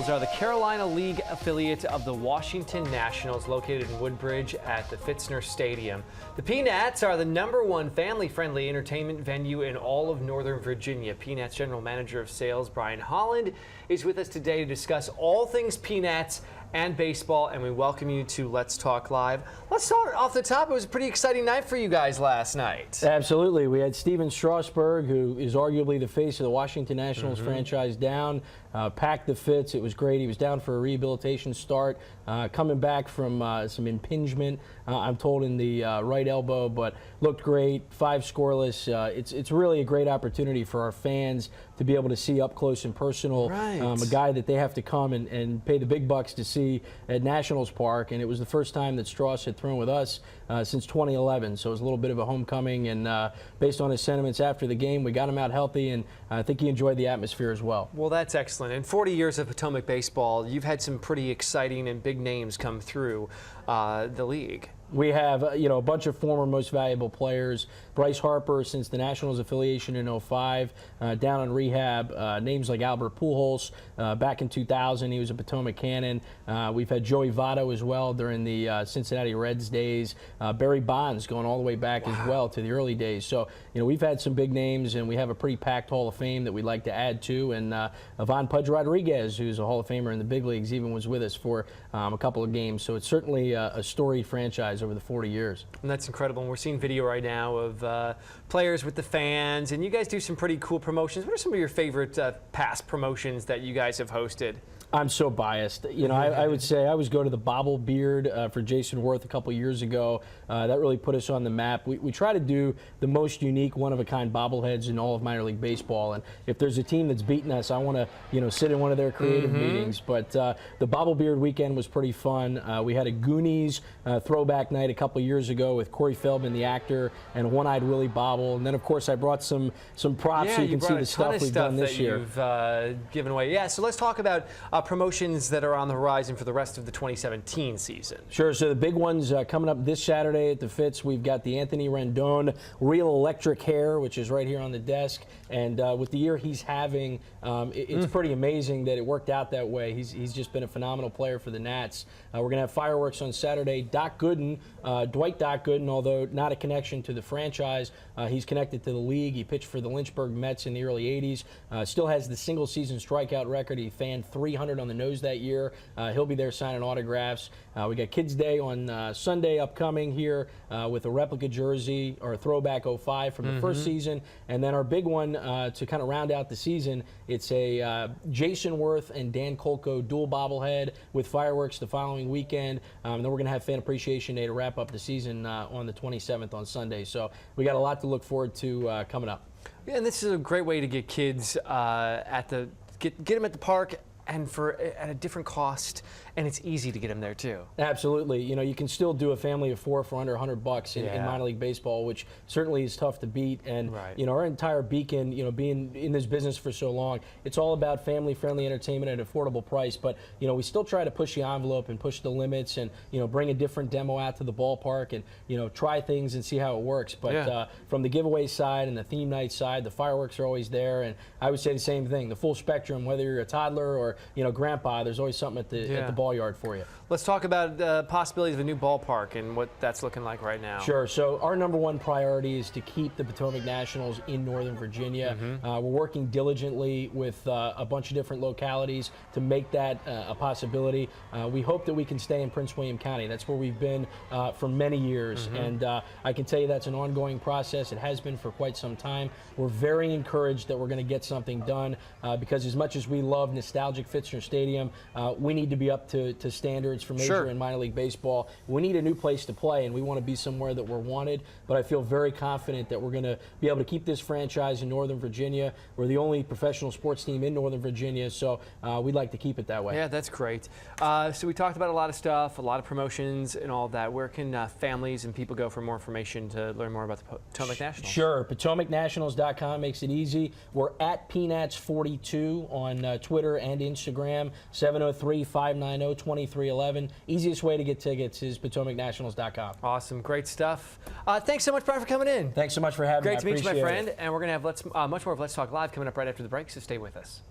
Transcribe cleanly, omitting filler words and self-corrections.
Nationals are the Carolina League affiliate of the Washington Nationals, located in Woodbridge at the Pfitzner Stadium. The P-Nats are the #1 family-friendly entertainment venue in all of Northern Virginia. P-Nats General Manager of Sales Brian Holland is with us today to discuss all things P-Nats and baseball, and we welcome you to Let's Talk Live. Let's start off the top. It was a pretty exciting night for you guys last night. Absolutely. We had Steven Strasburg, who is arguably the face of the Washington Nationals franchise, down, packed the Fitz. It was great. He was down for a rehabilitation start, coming back from some impingement, I'm told, in the right elbow, but looked great. 5 scoreless. It's really a great opportunity for our fans to be able to see up close and personal a guy that they have to come and pay the big bucks to see at Nationals Park. And it was the first time that Strauss had thrown with us since 2011, so it was a little bit of a homecoming. And based on his sentiments after the game, we got him out healthy, and I think he enjoyed the atmosphere as well. Well, that's excellent. In 40 years of Potomac baseball, you've had some pretty exciting and big names come through the league. We have, a bunch of former most valuable players. Bryce Harper, since the Nationals affiliation in 2005, down on rehab. Names like Albert Pujols, back in 2000, he was a Potomac Cannon. We've had Joey Votto as well during the Cincinnati Reds days. Barry Bonds going all the way back as well to the early days. So, we've had some big names, and we have a pretty packed Hall of Fame that we'd like to add to. And Ivan Pudge Rodriguez, who's a Hall of Famer in the big leagues, even was with us for a couple of games. So it's certainly a storied franchise over the 40 years. And that's incredible. And we're seeing video right now of players with the fans, and you guys do some pretty cool promotions. What are some of your favorite past promotions that you guys have hosted? I'm so biased. I would say I always go to the Bobble Beard for Jason Worth a couple years ago. That really put us on the map. We try to do the most unique, one-of-a-kind bobbleheads in all of minor league baseball. And if there's a team that's beaten us, I want to sit in one of their creative meetings. But the Bobble Beard weekend was pretty fun. We had a Goonies throwback night a couple years ago with Corey Feldman, the actor, and One-Eyed Willie Bobble. And then, of course, I brought some props so you can see the stuff we've done this year. You've given away. Yeah, so let's talk about promotions that are on the horizon for the rest of the 2017 season. Sure. So the big ones coming up this Saturday at the Fitz, we've got the Anthony Rendon Real Electric Hair, which is right here on the desk. And with the year he's having, it's pretty amazing that it worked out that way. He's just been a phenomenal player for the Nats. We're going to have fireworks on Saturday. Doc Gooden, Dwight Doc Gooden, although not a connection to the franchise, he's connected to the league. He pitched for the Lynchburg Mets in the early 80s. Still has the single-season strikeout record. He fanned 300 on the nose that year. He'll be there signing autographs. We got Kids Day on Sunday upcoming here with a replica jersey or a throwback 05 from the first season. And then our big one to kind of round out the season, it's a Jason Worth and Dan Kolko dual bobblehead with fireworks the following weekend. And then we're going to have Fan Appreciation Day to wrap up the season on the 27th on Sunday. So we got a lot to look forward to coming up. Yeah, and this is a great way to get kids get them at the park, and at a different cost, and it's easy to get them there too. Absolutely. You can still do a family of 4 for under $100 in minor league baseball, which certainly is tough to beat. And our entire beacon, being in this business for so long, it's all about family-friendly entertainment at an affordable price. But we still try to push the envelope and push the limits, and bring a different demo out to the ballpark, and try things and see how it works. But from the giveaway side and the theme night side, the fireworks are always there. And I would say the same thing, the full spectrum, whether you're a toddler or grandpa, there's always something at the ball yard for you. Let's talk about the possibilities of a new ballpark and what that's looking like right now. Sure. So our #1 priority is to keep the Potomac Nationals in Northern Virginia. We're working diligently with a bunch of different localities to make that a possibility. We hope that we can stay in Prince William County. That's where we've been for many years. And I can tell you that's an ongoing process. It has been for quite some time. We're very encouraged that we're going to get something done because as much as we love nostalgic Pfitzner Stadium, we need to be up to standards for major and minor league baseball. We need a new place to play, and we want to be somewhere that we're wanted. But I feel very confident that we're going to be able to keep this franchise in Northern Virginia. We're the only professional sports team in Northern Virginia, so we'd like to keep it that way. Yeah, that's great. So we talked about a lot of stuff, a lot of promotions and all of that. Where can families and people go for more information to learn more about the Potomac Nationals? Sure. PotomacNationals.com makes it easy. We're at PNats42 on Twitter and Instagram. 703-590-2311. Easiest way to get tickets is PotomacNationals.com. Awesome. Great stuff. Thanks so much, Brian, for coming in. Thanks so much for having me. Great to meet you, my friend. And we're going to have much more of Let's Talk Live coming up right after the break, so stay with us.